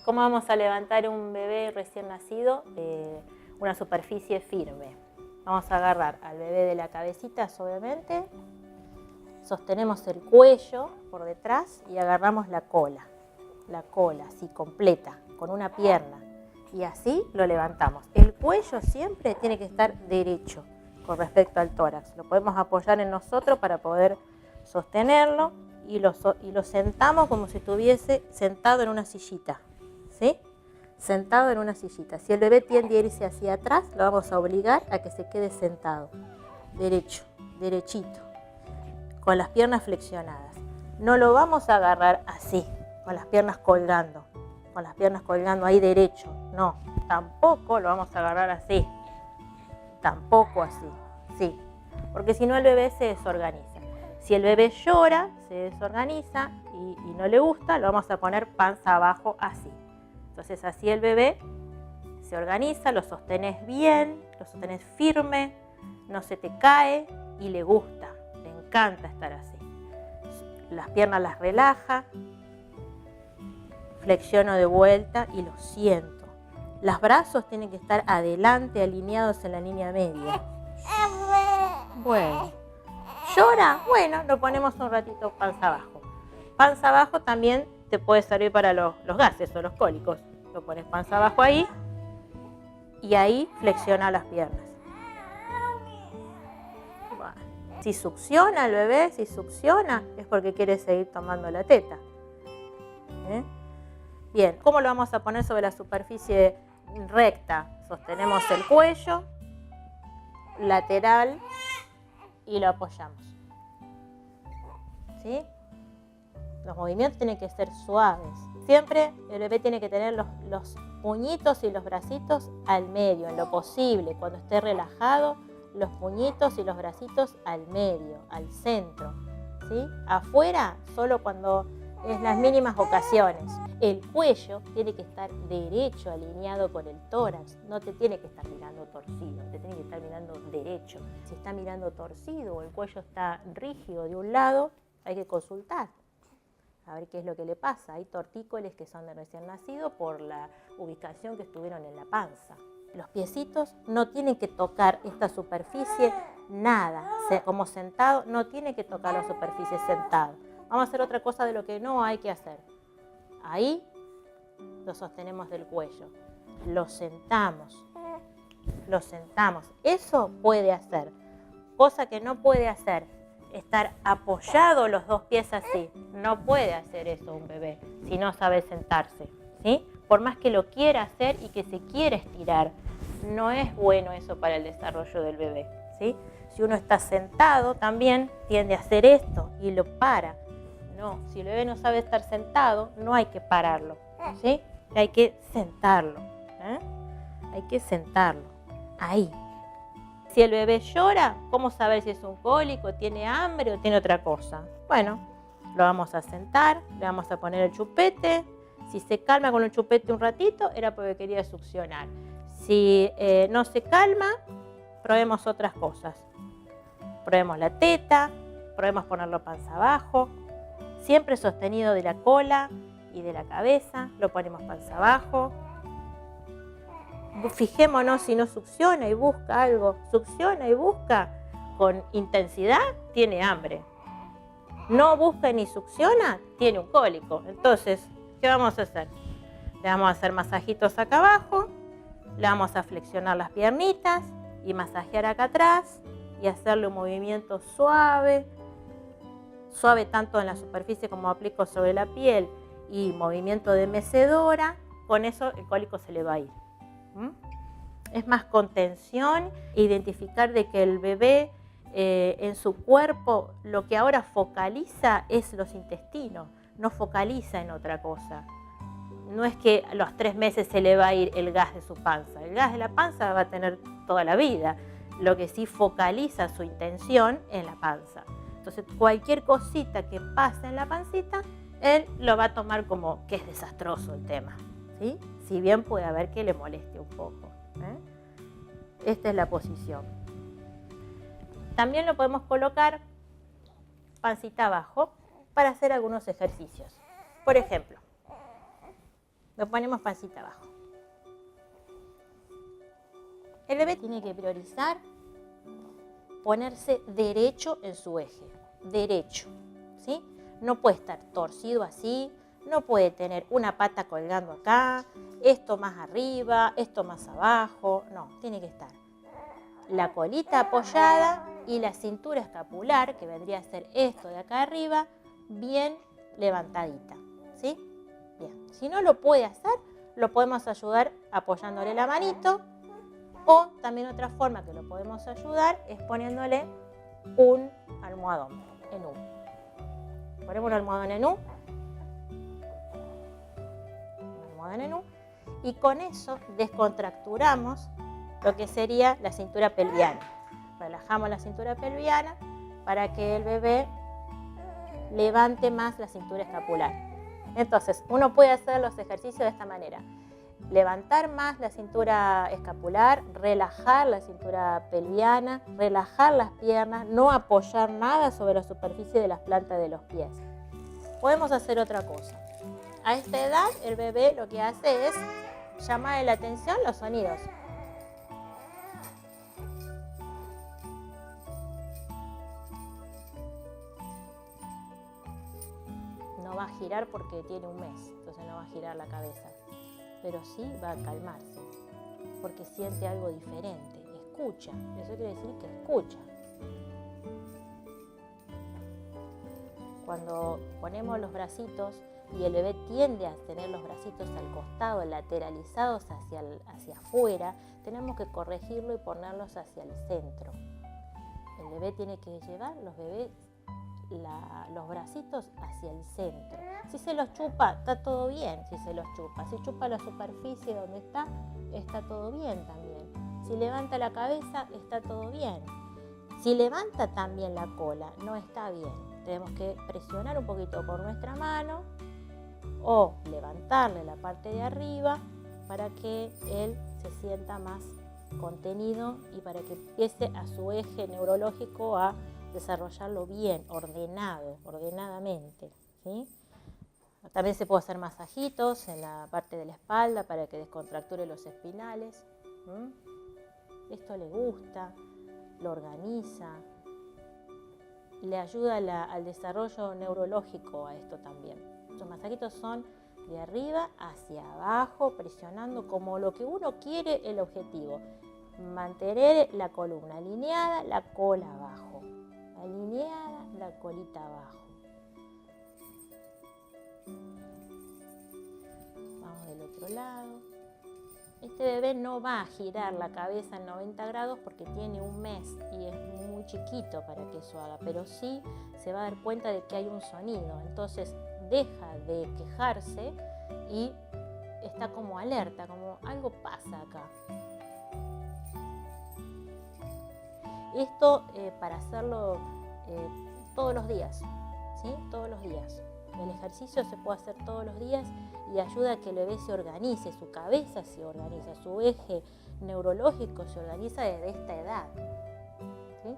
¿Cómo vamos a levantar un bebé recién nacido? Una superficie firme. Vamos a agarrar al bebé de la cabecita suavemente, sostenemos el cuello por detrás y agarramos la cola así completa, con una pierna. Y así lo levantamos. El cuello siempre tiene que estar derecho con respecto al tórax. Lo podemos apoyar en nosotros para poder sostenerlo y lo sentamos como si estuviese sentado en una sillita. ¿Sí? Sentado en una sillita. Si el bebé tiende a irse hacia atrás, lo vamos a obligar a que se quede sentado. Derecho, derechito, con las piernas flexionadas. No lo vamos a agarrar así, con las piernas colgando ahí derecho. No, tampoco lo vamos a agarrar así. Tampoco así, sí. Porque si no el bebé se desorganiza. Si el bebé llora, se desorganiza y no le gusta, lo vamos a poner panza abajo así. Entonces así el bebé se organiza, lo sostenés bien, lo sostenés firme, no se te cae y le gusta, le encanta estar así. Las piernas las relaja, flexiono de vuelta y lo siento. Los brazos tienen que estar adelante, alineados en la línea media. Bueno, ¿llora? Bueno, lo ponemos un ratito panza abajo. Panza abajo también te puede servir para los gases o los cólicos. Lo pones panza abajo ahí y ahí flexiona las piernas. Bueno. Si succiona el bebé, es porque quiere seguir tomando la teta. Bien, ¿cómo lo vamos a poner sobre la superficie recta? Sostenemos el cuello, lateral y lo apoyamos. ¿Sí? Los movimientos tienen que ser suaves. Siempre el bebé tiene que tener los puñitos y los bracitos al medio, en lo posible. Cuando esté relajado, los puñitos y los bracitos al medio, al centro. ¿Sí? Afuera, solo cuando es las mínimas ocasiones. El cuello tiene que estar derecho, alineado con el tórax. No te tiene que estar mirando torcido, te tiene que estar mirando derecho. Si está mirando torcido o el cuello está rígido de un lado, hay que consultar. A ver qué es lo que le pasa. Hay tortícolis que son de recién nacido por la ubicación que estuvieron en la panza. Los piecitos no tienen que tocar esta superficie, nada. Como sentado, no tiene que tocar la superficie sentado. Vamos a hacer otra cosa de lo que no hay que hacer. Ahí lo sostenemos del cuello. Lo sentamos. Eso puede hacer. Cosa que no puede hacer. Estar apoyado los dos pies así. No puede hacer eso un bebé si no sabe sentarse, ¿sí? Por más que lo quiera hacer y que se quiera estirar, no es bueno eso para el desarrollo del bebé, ¿sí? Si uno está sentado también tiende a hacer esto y lo para. No, si el bebé no sabe estar sentado, no hay que pararlo, ¿sí? Hay que sentarlo, Hay que sentarlo, ahí. Si el bebé llora, ¿cómo saber si es un cólico, tiene hambre o tiene otra cosa? Bueno, lo vamos a sentar, le vamos a poner el chupete. Si se calma con el chupete un ratito, era porque quería succionar. Si no se calma, probemos otras cosas. Probemos la teta, probemos ponerlo panza abajo. Siempre sostenido de la cola y de la cabeza, lo ponemos panza abajo. Fijémonos si no succiona y busca algo. Succiona y busca con intensidad, tiene hambre. No busca ni succiona, tiene un cólico. Entonces, ¿qué vamos a hacer? Le vamos a hacer masajitos acá abajo, le vamos a flexionar las piernitas y masajear acá atrás y hacerle un movimiento suave. Suave tanto en la superficie como aplico sobre la piel y movimiento de mecedora. Con eso el cólico se le va a ir. Es más contención, identificar de que el bebé en su cuerpo lo que ahora focaliza es los intestinos, no focaliza en otra cosa. No es que a los 3 meses se le va a ir el gas de su panza, el gas de la panza va a tener toda la vida, lo que sí focaliza su intención en la panza. Entonces cualquier cosita que pase en la pancita, él lo va a tomar como que es desastroso el tema, ¿sí? Si bien puede haber que le moleste un poco. Esta es la posición. También lo podemos colocar pancita abajo para hacer algunos ejercicios. Por ejemplo, lo ponemos pancita abajo. El bebé tiene que priorizar ponerse derecho en su eje, derecho, ¿sí? No puede estar torcido así, no puede tener una pata colgando acá, esto más arriba, esto más abajo, no, tiene que estar la colita apoyada y la cintura escapular, que vendría a ser esto de acá arriba, bien levantadita, ¿sí? Bien, si no lo puede hacer, lo podemos ayudar apoyándole la manito, o también otra forma que lo podemos ayudar es poniéndole un almohadón en U. Ponemos un almohadón en U, y con eso descontracturamos lo que sería la cintura pelviana. Relajamos la cintura pelviana para que el bebé levante más la cintura escapular. Entonces, uno puede hacer los ejercicios de esta manera. Levantar más la cintura escapular, relajar la cintura pelviana, relajar las piernas, no apoyar nada sobre la superficie de las plantas de los pies. Podemos hacer otra cosa. A esta edad, el bebé lo que hace es llamarle la atención los sonidos. No va a girar porque tiene un mes, entonces no va a girar la cabeza. Pero sí va a calmarse, porque siente algo diferente, escucha, eso quiere decir que escucha. Cuando ponemos los bracitos y el bebé tiende a tener los bracitos al costado, lateralizados hacia afuera, tenemos que corregirlo y ponerlos hacia el centro. El bebé tiene que llevar los bracitos hacia el centro. Si se los chupa, está todo bien. Si se los chupa, si chupa la superficie donde está todo bien también. Si levanta la cabeza, está todo bien. Si levanta también la cola, no está bien. Tenemos que presionar un poquito con nuestra mano o levantarle la parte de arriba para que él se sienta más contenido y para que empiece a su eje neurológico a desarrollarlo bien, ordenadamente, ¿sí? También se puede hacer masajitos en la parte de la espalda para que descontracture los espinales. Esto le gusta, lo organiza, le ayuda al desarrollo neurológico a esto también. Los masajitos son de arriba hacia abajo, presionando como lo que uno quiere, el objetivo. Mantener la columna alineada, la cola abajo. Alineada, la colita abajo. Vamos del otro lado. Este bebé no va a girar la cabeza en 90 grados porque tiene un mes y es muy chiquito para que eso haga, pero sí se va a dar cuenta de que hay un sonido. Entonces deja de quejarse y está como alerta, como algo pasa acá. Esto para hacerlo todos los días, ¿sí? Todos los días. El ejercicio se puede hacer todos los días y ayuda a que el bebé se organice, su cabeza se organiza, su eje neurológico se organiza desde esta edad, ¿sí?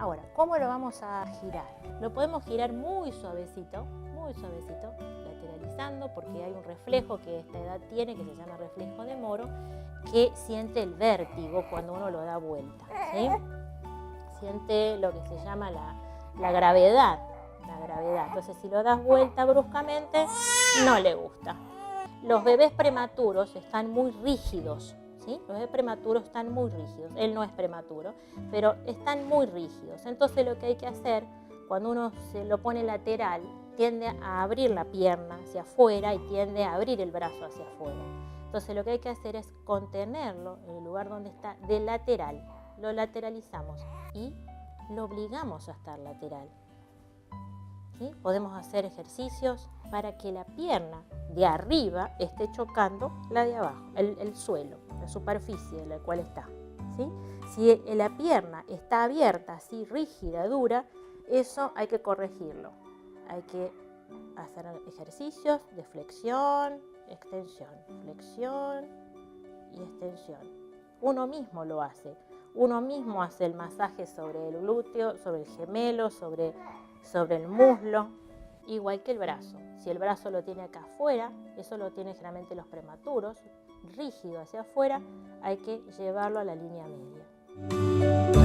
Ahora, ¿cómo lo vamos a girar? Lo podemos girar muy suavecito, lateralizando, porque hay un reflejo que esta edad tiene, que se llama reflejo de Moro, que siente el vértigo cuando uno lo da vuelta, ¿sí? Siente lo que se llama la gravedad. Entonces, si lo das vuelta bruscamente, no le gusta. Los bebés prematuros están muy rígidos, ¿sí? Los bebés prematuros están muy rígidos. Él no es prematuro, pero están muy rígidos. Entonces, lo que hay que hacer, cuando uno se lo pone lateral, tiende a abrir la pierna hacia afuera y tiende a abrir el brazo hacia afuera. Entonces, lo que hay que hacer es contenerlo en el lugar donde está de lateral. Lo lateralizamos y lo obligamos a estar lateral. ¿Sí? Podemos hacer ejercicios para que la pierna de arriba esté chocando la de abajo, el suelo, la superficie en la cual está, ¿sí? Si la pierna está abierta, así rígida, dura, eso hay que corregirlo. Hay que hacer ejercicios de flexión, extensión y extensión. Uno mismo lo hace. Uno mismo hace el masaje sobre el glúteo, sobre el gemelo, sobre el muslo, igual que el brazo. Si el brazo lo tiene acá afuera, eso lo tienen generalmente los prematuros, rígido hacia afuera, hay que llevarlo a la línea media.